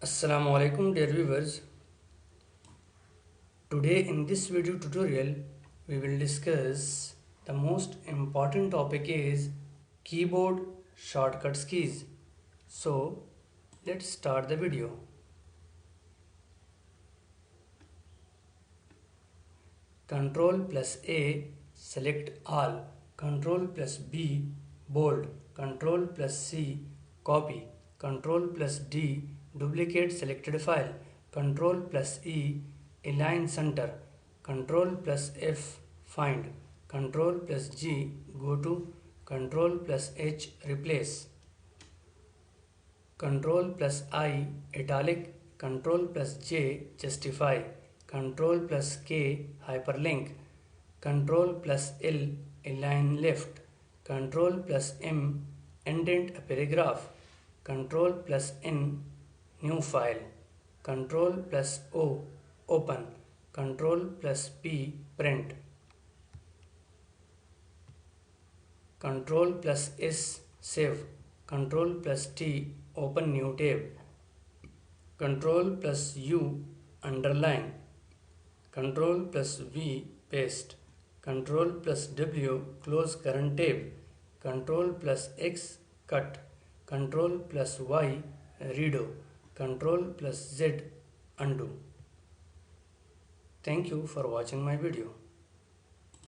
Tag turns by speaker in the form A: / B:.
A: Assalamu alaikum dear viewers. Today in this video tutorial we will discuss the most important topic is keyboard shortcuts keys. So let's start the video. Control plus A select all, Control plus B bold, Control plus C copy, Control plus D duplicate selected file, Control plus E align center, Control plus F find, Control plus G go to, Control plus H replace, Control plus I italic, Control plus J justify, Control plus K hyperlink, Control plus L align left, Control plus M indent a paragraph, Control plus N new file, Control plus O open, Control plus P print, Control plus S save, Control plus T open new tab, Control plus U underline, Control plus V paste, Control plus W close current tab, Control plus X cut, Control plus Y redo, Control plus Z undo. Thank you for watching my video.